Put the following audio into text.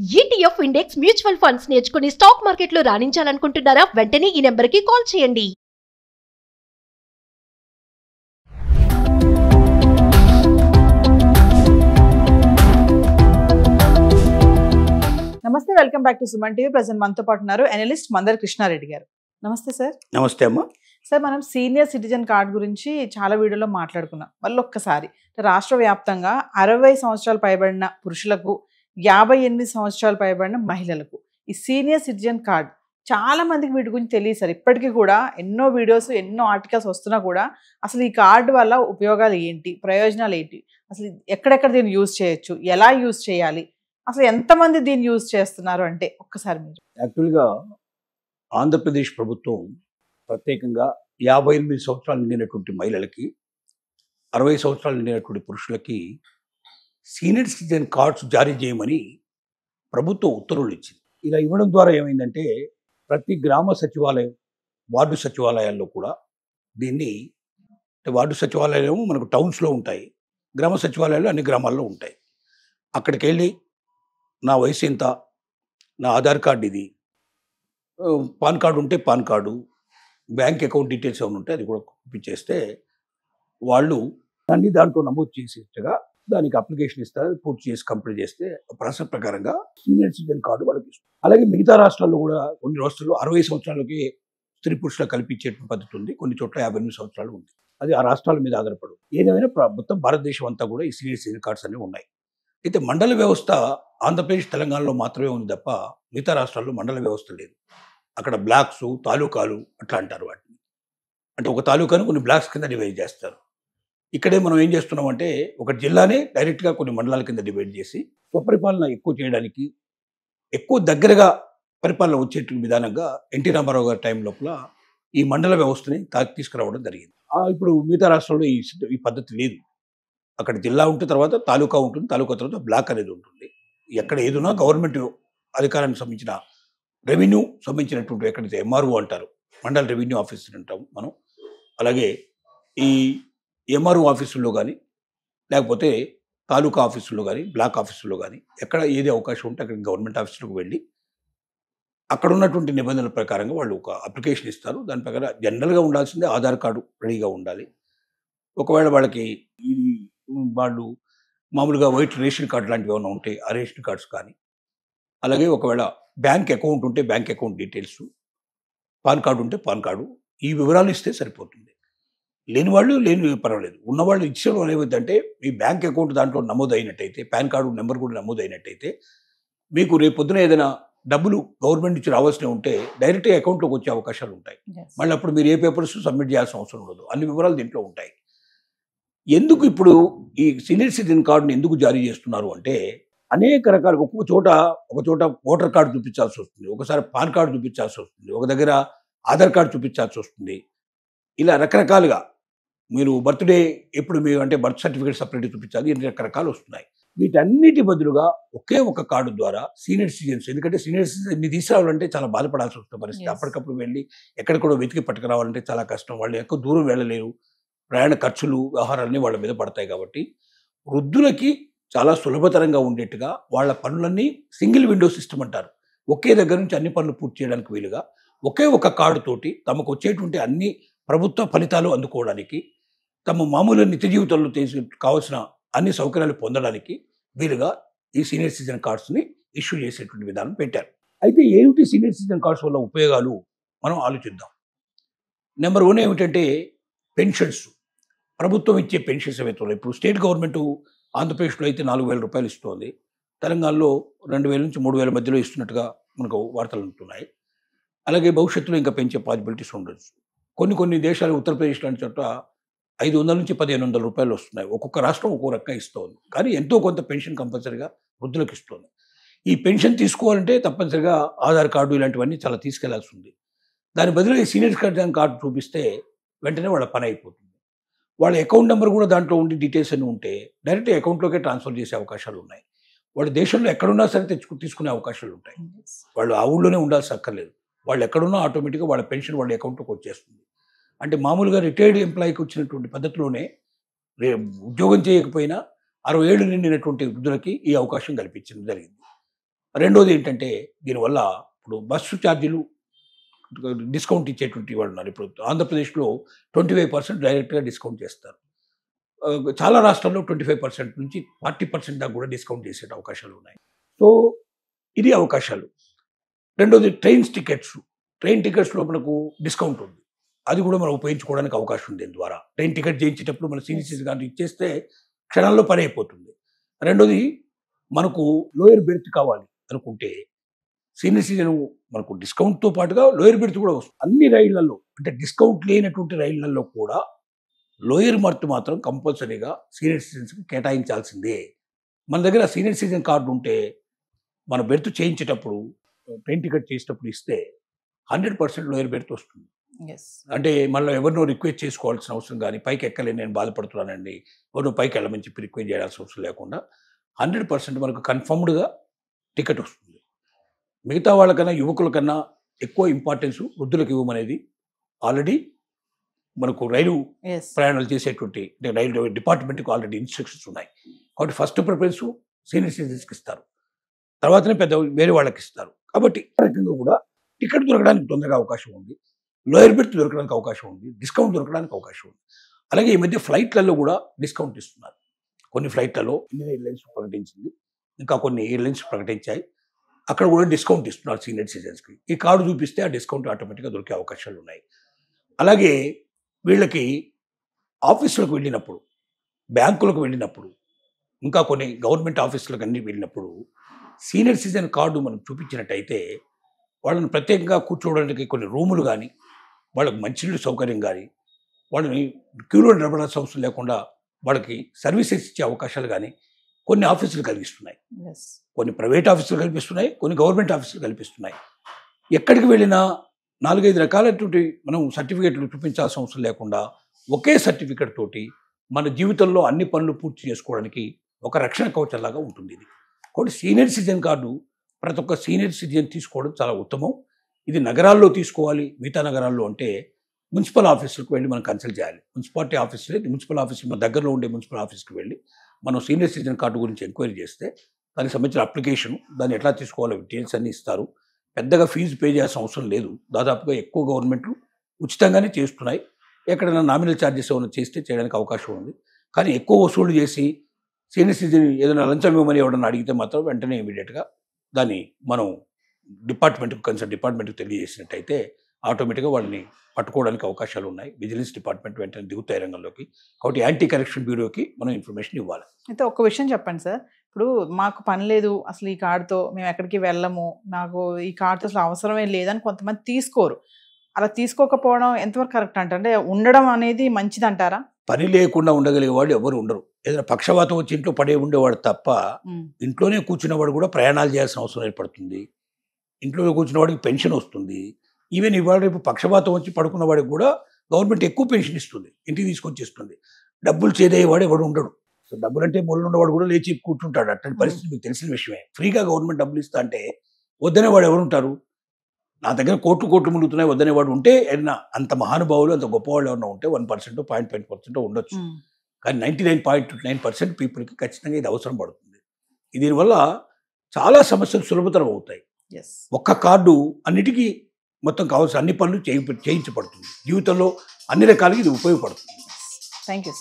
ETF index mutual funds నేర్చుకుని stock మార్కెట్లో రాణించాలనుకుంటున్నారా? వెంటనే ఈ నెంబర్కి కాల్ చేయండి. నమస్తే, welcome back to Suman TV. Present మనతో పాటు ఉన్నారు అనలిస్ట్ మందర్ కృష్ణారెడ్డి గారు. నమస్తే సార్. నమస్తే అమ్మ. సార్, మనం సీనియర్ సిటిజన్ కార్డ్ గురించి చాలా వీడియోలో మాట్లాడుకున్నాం. మళ్ళీ ఒక్కసారి రాష్ట్ర వ్యాప్తంగా 60 సంవత్సరాలు పైబడిన పురుషులకు, 58 సంవత్సరాలు పైబడిన మహిళలకు ఈ సీనియర్ సిటిజన్ కార్డ్ చాలా మందికి వీటి గురించి తెలియదు సార్. ఇప్పటికీ కూడా ఎన్నో వీడియోస్, ఎన్నో ఆర్టికల్స్ వస్తున్నా కూడా అసలు ఈ కార్డు వల్ల ఉపయోగాలు ఏంటి, ప్రయోజనాలు ఏంటి, అసలు ఎక్కడెక్కడ దీన్ని యూజ్ చేయొచ్చు, ఎలా యూజ్ చేయాలి, అసలు ఎంతమంది దీన్ని యూజ్ చేస్తున్నారు అంటే ఒక్కసారి మీరు. యాక్చువల్గా ఆంధ్రప్రదేశ్ ప్రభుత్వం ప్రత్యేకంగా 58 సంవత్సరాలు నిండినటువంటి మహిళలకి, 60 సంవత్సరాలు నిండినటువంటి పురుషులకి సీనియర్ సిటిజన్ కార్డ్స్ జారీ చేయమని ప్రభుత్వం ఉత్తర్వులు ఇచ్చింది. ఇలా ఇవ్వడం ద్వారా ఏమైందంటే ప్రతి గ్రామ సచివాలయం, వార్డు సచివాలయాల్లో కూడా దీన్ని, వార్డు సచివాలయాలు మనకు టౌన్స్లో ఉంటాయి, గ్రామ సచివాలయాలు అన్ని గ్రామాల్లో ఉంటాయి. అక్కడికి వెళ్ళి నా వయసు ఎంత, నా ఆధార్ కార్డు ఇది, పాన్ కార్డు ఉంటే pan card, bank account details ఏమైనా ఉంటే అది కూడా పంపించేస్తే వాళ్ళు దాన్ని దాంట్లో నమోదు చేసేట్టుగా దానికి అప్లికేషన్ ఇస్తారు. పూర్తి చేసి కంప్లీట్ చేస్తే ప్రాసెస్ ప్రకారంగా సీనియర్ సిటిజన్ కార్డు వాళ్ళకి ఇస్తారు. అలాగే మిగతా రాష్ట్రాల్లో కూడా కొన్ని రాష్ట్రాల్లో 60 సంవత్సరాలకి స్త్రీ పురుషులకు కల్పించేటువంటి పద్ధతి ఉంది, కొన్ని చోట్ల 58 సంవత్సరాలు ఉంది. అది ఆ రాష్ట్రాల మీద ఆధారపడు. ఏదేమైనా మొత్తం భారతదేశం అంతా కూడా ఈ సీనియర్ సిటిజన్ కార్డ్స్ అనేవి ఉన్నాయి. అయితే మండల వ్యవస్థ ఆంధ్రప్రదేశ్, తెలంగాణలో మాత్రమే ఉంది తప్ప మిగతా రాష్ట్రాల్లో మండల వ్యవస్థ లేదు. అక్కడ బ్లాక్స్, తాలూకాలు అట్లా అంటారు వాటిని. అంటే ఒక తాలూకాను కొన్ని బ్లాక్స్ కింద డివైడ్ చేస్తారు. ఇక్కడే మనం ఏం చేస్తున్నామంటే ఒక జిల్లానే డైరెక్ట్గా కొన్ని మండలాల కింద డివైడ్ చేసి స్వపరిపాలన ఎక్కువ చేయడానికి, ఎక్కువ దగ్గరగా పరిపాలన వచ్చేటువంటి విధానంగా ఎన్టీ రామారావు గారి టైం లోపల ఈ మండల వ్యవస్థని తీసుకురావడం జరిగింది. ఇప్పుడు మిగతా రాష్ట్రాల్లో ఈ పద్ధతి లేదు. అక్కడ జిల్లా ఉంటే తర్వాత తాలూకా ఉంటుంది, తాలూకా తర్వాత బ్లాక్ అనేది ఉంటుంది. ఎక్కడ ఏదున్నా గవర్నమెంట్ అధికారానికి సంబంధించిన రెవెన్యూ సంబంధించినటువంటి ఎక్కడైతే ఎంఆర్ఓ అంటారు, మండల రెవెన్యూ ఆఫీసర్ అంటాం మనం. అలాగే ఈ ఎంఆర్ఓ ఆఫీసుల్లో కానీ, లేకపోతే తాలూకా ఆఫీసుల్లో కానీ, బ్లాక్ ఆఫీసుల్లో కానీ ఎక్కడ ఏది అవకాశం ఉంటే అక్కడ గవర్నమెంట్ ఆఫీసులకు వెళ్ళి అక్కడ ఉన్నటువంటి నిబంధనల ప్రకారంగా వాళ్ళు ఒక అప్లికేషన్ ఇస్తారు. దాని ప్రకారం జనరల్గా ఉండాల్సిందే ఆధార్ కార్డు రెడీగా ఉండాలి. ఒకవేళ వాళ్ళకి ఇది వాళ్ళు మామూలుగా వైట్ రేషన్ కార్డు లాంటివి ఏమైనా ఉంటే ఆ రేషన్ కార్డ్స్ కానీ, అలాగే ఒకవేళ బ్యాంక్ అకౌంట్ ఉంటే bank account details, pan card ఉంటే పాన్ కార్డు, ఈ వివరాలు ఇస్తే సరిపోతుంది. లేని వాళ్ళు లేని పర్వాలేదు. ఉన్నవాళ్ళు ఇచ్చేయడం ఏమైందంటే మీ బ్యాంక్ అకౌంట్ దాంట్లో నమోదు అయినట్టయితే, పాన్ కార్డు నెంబర్ కూడా నమోదు అయినట్టయితే మీకు రేపు పొద్దున ఏదైనా డబ్బులు గవర్నమెంట్ నుంచి రావాల్సినవి ఉంటే డైరెక్ట్గా అకౌంట్లోకి వచ్చే అవకాశాలు ఉంటాయి. మళ్ళీ అప్పుడు మీరు ఏ పేపర్స్ సబ్మిట్ చేయాల్సిన అవసరం ఉండదు. అన్ని వివరాలు దీంట్లో ఉంటాయి. ఎందుకు ఇప్పుడు ఈ సీనియర్ సిటిజన్ కార్డుని ఎందుకు జారీ చేస్తున్నారు అంటే అనేక రకాలు, ఒక చోట ఓటర్ కార్డు చూపించాల్సి వస్తుంది, ఒకసారి పాన్ కార్డు చూపించాల్సి వస్తుంది, ఒక దగ్గర ఆధార్ కార్డు చూపించాల్సి వస్తుంది. ఇలా రకరకాలుగా మీరు బర్త్డే ఎప్పుడు మీరు అంటే బర్త్ సర్టిఫికేట్ సపరేట్గా చూపించాలి, ఇన్ని రకరకాలు వస్తున్నాయి. వీటన్నిటి బదులుగా ఒకే ఒక కార్డు ద్వారా సీనియర్ సిటిజన్స్, ఎందుకంటే సీనియర్ సిటిజన్స్ ఇన్ని తీసుకురావాలంటే చాలా బాధపడాల్సి వస్తుంది పరిస్థితి. అప్పటికప్పుడు వెళ్ళి ఎక్కడికూడా వెతికి పట్టుకురావాలంటే చాలా కష్టం. వాళ్ళు ఎక్కువ దూరం వెళ్ళలేరు, ప్రయాణ ఖర్చులు, వ్యవహారాలన్నీ వాళ్ళ మీద పడతాయి. కాబట్టి వృద్ధులకి చాలా సులభతరంగా ఉండేట్టుగా వాళ్ళ పనులన్నీ సింగిల్ విండో సిస్టమ్ అంటారు, ఒకే దగ్గర నుంచి అన్ని పనులు పూర్తి చేయడానికి వీలుగా ఒకే ఒక కార్డు తోటి తమకు వచ్చేటువంటి అన్ని ప్రభుత్వ ఫలితాలు అందుకోవడానికి, తమ మామూలు నిత్య జీవితంలో కావాల్సిన అన్ని సౌకర్యాలు పొందడానికి వీలుగా ఈ సీనియర్ సిటిజన్ కార్డ్స్ని ఇష్యూ చేసేటువంటి విధానం పెట్టారు. అయితే ఏమిటి సీనియర్ సిటిజన్ కార్డ్స్ వల్ల ఉపయోగాలు మనం ఆలోచిద్దాం. నెంబర్ 1 ఏమిటంటే పెన్షన్స్. ప్రభుత్వం ఇచ్చే పెన్షన్స్ ఏవైతే ఉన్నాయి, ఇప్పుడు స్టేట్ గవర్నమెంట్ ఆంధ్రప్రదేశ్లో అయితే 4,000 రూపాయలు ఇస్తుంది, తెలంగాణలో 2,000 నుంచి 3,000 మధ్యలో ఇస్తున్నట్టుగా మనకు వార్తలు ఉంటున్నాయి. అలాగే భవిష్యత్తులో ఇంకా పెంచే పాసిబిలిటీస్ ఉండొచ్చు. కొన్ని దేశాలు, ఉత్తరప్రదేశ్ లాంటి చోట 500 నుంచి 1,500 రూపాయలు వస్తున్నాయి. ఒక్కొక్క రాష్ట్రం ఒక్కో రకంగా ఇస్తుంది. కానీ ఎంతో కొంత పెన్షన్ కంపల్సరీగా వృద్ధులకు ఇస్తుంది. ఈ పెన్షన్ తీసుకోవాలంటే తప్పనిసరిగా ఆధార్ కార్డు ఇలాంటివన్నీ చాలా తీసుకెళ్లాల్సి ఉంది. దాని బదులు ఈ సీనియర్ సిటిజన్ కార్డు చూపిస్తే వెంటనే వాళ్ళ పని అయిపోతుంది. వాళ్ళ అకౌంట్ నెంబర్ కూడా దాంట్లో ఉండి డీటెయిల్స్ అన్నీ ఉంటే డైరెక్ట్ అకౌంట్లోకే ట్రాన్స్ఫర్ చేసే అవకాశాలు ఉన్నాయి. వాళ్ళు దేశంలో ఎక్కడున్నా సరే తీసుకునే అవకాశాలు ఉంటాయి. వాళ్ళు ఆ ఊళ్ళోనే ఉండాల్సి అక్కర్లేదు. వాళ్ళు ఎక్కడున్నా ఆటోమేటిక్గా వాళ్ళ పెన్షన్ వాళ్ళ అకౌంట్లోకి వచ్చేస్తుంది. అంటే మామూలుగా రిటైర్డ్ ఎంప్లాయీకి వచ్చినటువంటి పద్ధతిలోనే ఉద్యోగం చేయకపోయినా 60 ఏళ్ళు నిండినటువంటి వృద్ధులకి ఈ అవకాశం కల్పించడం జరిగింది. రెండోది ఏంటంటే దీనివల్ల ఇప్పుడు బస్సు ఛార్జీలు డిస్కౌంట్ ఇచ్చేటువంటి వాళ్ళు ఉన్నారు. ఇప్పుడు ఆంధ్రప్రదేశ్లో 25% డైరెక్ట్గా డిస్కౌంట్ చేస్తారు. చాలా రాష్ట్రాల్లో 25% నుంచి 40% దాకా కూడా డిస్కౌంట్ చేసే అవకాశాలు ఉన్నాయి. సో ఇది అవకాశాలు. రెండోది ట్రైన్ టికెట్స్లో మనకు డిస్కౌంట్ ఉంది. అది కూడా మనం ఉపయోగించుకోవడానికి అవకాశం ఉంది. దీని ద్వారా ట్రైన్ టికెట్ చేయించేటప్పుడు మన సీనియర్ సిటిజన్ కార్డు ఇచ్చేస్తే క్షణాల్లో పని అయిపోతుంది. రెండోది మనకు లోయర్ బెర్త్ కావాలి అనుకుంటే సీనియర్ సిటిజన్ మనకు డిస్కౌంట్తో పాటుగా లోయర్ బెర్త్ కూడా వస్తుంది. అన్ని రైళ్లలో అంటే డిస్కౌంట్ లేనటువంటి రైళ్లలో కూడా లోయర్ బెర్త్ మాత్రం కంపల్సరీగా సీనియర్ సిటిజన్స్కి కేటాయించాల్సిందే. మన దగ్గర సీనియర్ సిటిజన్ కార్డు ఉంటే మన బెర్త్ చేయించేటప్పుడు ట్రైన్ టికెట్ చేసేటప్పుడు ఇస్తే 100% లోయర్ బెర్త్ వస్తుంది. అంటే మళ్ళీ ఎవరినో రిక్వెస్ట్ చేసుకోవాల్సిన అవసరం కానీ పైకి ఎక్కలేని నేను బాధపడుతున్నానండి ఎవరినో పైకి వెళ్ళమని చెప్పి రిక్వెస్ట్ చేయాల్సిన అవసరం లేకుండా 100% మనకు కన్ఫర్మ్డ్గా టికెట్ వస్తుంది. మిగతా వాళ్ళకన్నా యువకుల కన్నా ఎక్కువ ఇంపార్టెన్స్ వృద్ధులకు ఇవ్వమనేది ఆల్రెడీ మనకు రైలు ప్రయాణాలు చేసేటువంటి రైలు డిపార్ట్మెంట్కి ఆల్రెడీ ఇన్స్ట్రక్షన్స్ ఉన్నాయి. కాబట్టి ఫస్ట్ ప్రిఫరెన్స్ సీనియర్ సిటిజన్స్కి ఇస్తారు, తర్వాతనే పెద్ద వేరే వాళ్ళకి ఇస్తారు. కాబట్టి రకంగా కూడా టికెట్ దొరకడానికి తొందరగా అవకాశం ఉంది, లోయర్ బెర్త్ దొరకడానికి అవకాశం ఉంది, డిస్కౌంట్ దొరకడానికి అవకాశం ఉంది. అలాగే ఈ మధ్య ఫ్లైట్లలో కూడా డిస్కౌంట్ ఇస్తున్నారు. కొన్ని ఫ్లైట్లలో ఇండియన్ ఎయిర్లైన్స్ ప్రకటించింది, ఇంకా కొన్ని ఎయిర్లైన్స్ ప్రకటించాయి. అక్కడ కూడా డిస్కౌంట్ ఇస్తున్నారు సీనియర్ సిటిజన్స్కి. ఈ కార్డు చూపిస్తే ఆ డిస్కౌంట్ ఆటోమేటిక్గా దొరికే అవకాశాలు ఉన్నాయి. అలాగే వీళ్ళకి ఆఫీసులకు వెళ్ళినప్పుడు, బ్యాంకులకు వెళ్ళినప్పుడు, ఇంకా కొన్ని గవర్నమెంట్ ఆఫీసులకు అన్ని వెళ్ళినప్పుడు సీనియర్ సిటిజన్ కార్డు మనం చూపించినట్టయితే వాళ్ళని ప్రత్యేకంగా కూర్చోవడానికి కొన్ని రూములు కానీ, వాళ్ళకి మంచినీళ్ళు సౌకర్యం కానీ, వాళ్ళని క్యూలో నిలబడాల్సిన అవసరం లేకుండా వాళ్ళకి సర్వీసెస్ ఇచ్చే అవకాశాలు కానీ కొన్ని ఆఫీసులు కల్పిస్తున్నాయి. కొన్ని ప్రైవేట్ ఆఫీసులు కల్పిస్తున్నాయి, కొన్ని గవర్నమెంట్ ఆఫీసులు కల్పిస్తున్నాయి. ఎక్కడికి వెళ్ళినా 4-5 రకాలైనటువంటి మనం సర్టిఫికేట్లు చూపించాల్సిన అవసరం లేకుండా ఒకే సర్టిఫికేట్ తోటి మన జీవితంలో అన్ని పనులు పూర్తి చేసుకోవడానికి ఒక రక్షణ కవచంలాగా ఉంటుంది ఇది. కాబట్టి సీనియర్ సిటిజన్ కార్డు ప్రతి ఒక్క సీనియర్ సిటిజన్ తీసుకోవడం చాలా ఉత్తమం. ఇది నగరాల్లో తీసుకోవాలి. మిగతా నగరాల్లో అంటే మున్సిపల్ ఆఫీసులకు వెళ్ళి మనం కన్సల్ట్ చేయాలి. మున్సిపాలిటీ ఆఫీసులే మున్సిపల్ ఆఫీస్ మన దగ్గరలో ఉండే మున్సిపల్ ఆఫీస్కి వెళ్ళి మనం సీనియర్ సిటిజన్ కార్డు గురించి ఎంక్వైరీ చేస్తే దానికి సంబంధించిన అప్లికేషన్, దాన్ని ఎట్లా తీసుకోవాలో డీటెయిల్స్ అన్నీ ఇస్తారు. పెద్దగా ఫీజు పే చేయాల్సిన అవసరం లేదు. దాదాపుగా ఎక్కువ గవర్నమెంట్లు ఉచితంగానే చేస్తున్నాయి. ఎక్కడైనా నామినల్ ఛార్జెస్ ఏమైనా చేస్తే చేయడానికి అవకాశం ఉంది. కానీ ఎక్కువ వసూలు చేసి సీనియర్ సిటిజన్ ఏదైనా లంచం ఇవ్వమని ఎవడన్నా అడిగితే మాత్రం వెంటనే ఇమీడియట్గా దాన్ని మనం కన్సర్న్ డిపార్ట్మెంట్కి తెలియజేసినట్టయితే ఆటోమేటిక్గా వాళ్ళని పట్టుకోవడానికి అవకాశాలు ఉన్నాయి. విజిలెన్స్ డిపార్ట్మెంట్ వెంటనే దిగుతాయి రంగంలోకి. కాబట్టి యాంటీ కరప్షన్ బ్యూరోకి మనం ఇన్ఫర్మేషన్ ఇవ్వాలి. అయితే ఒక్క విషయం చెప్పండి సార్, ఇప్పుడు మాకు పని లేదు అసలు ఈ కార్డుతో, మేము ఎక్కడికి వెళ్ళము, నాకు ఈ కార్డుతో అసలు అవసరమే లేదని కొంతమంది తీసుకోరు. అలా తీసుకోకపోవడం ఎంతవరకు కరెక్ట్ అంటే ఉండడం అనేది మంచిది అంటారా? పని లేకుండా ఉండగలిగే వాళ్ళు ఎవరు ఉండరు. ఏదైనా పక్షవాతం వచ్చి ఇంట్లో పడే ఉండేవాడు తప్ప ఇంట్లోనే కూర్చున్నవాడు కూడా ప్రయాణాలు చేయాల్సిన అవసరం ఏర్పడుతుంది. ఇంట్లో కూర్చున్న వాడికి పెన్షన్ వస్తుంది. ఈవెన్ ఇవాళ రేపు పక్షవాతం వచ్చి పడుకున్న వాడికి కూడా గవర్నమెంట్ ఎక్కువ పెన్షన్ ఇస్తుంది, ఇంటికి తీసుకొచ్చేస్తుంది. డబ్బులు చేదేవాడు ఎవడు ఉండడు. సో డబ్బులు అంటే మొదలు ఉన్నవాడు కూడా లేచి కూర్చుంటాడు. అట్లాంటి పరిస్థితి మీకు తెలిసిన విషయమే. ఫ్రీగా గవర్నమెంట్ డబ్బులు ఇస్తా అంటే వద్దనే వాడు ఎవరు ఉంటారు? నా దగ్గర కోట్లు ములుగుతున్నాయి వద్దనేవాడు ఉంటే ఏదైనా అంత మహానుభావులు అంత గొప్పవాళ్ళు ఎవరైనా ఉంటే 1%, 0.5% ఉండొచ్చు. కానీ 99.9% పీపుల్కి ఖచ్చితంగా ఇది అవసరం పడుతుంది. దీనివల్ల చాలా సమస్యలు సులభతరం అవుతాయి. ఒక్క కార్డు అన్నిటికీ మొత్తం కావాల్సిన అన్ని పనులు చేయించబడుతుంది. జీవితంలో అన్ని రకాలుగా ఇది ఉపయోగపడుతుంది. Thank you.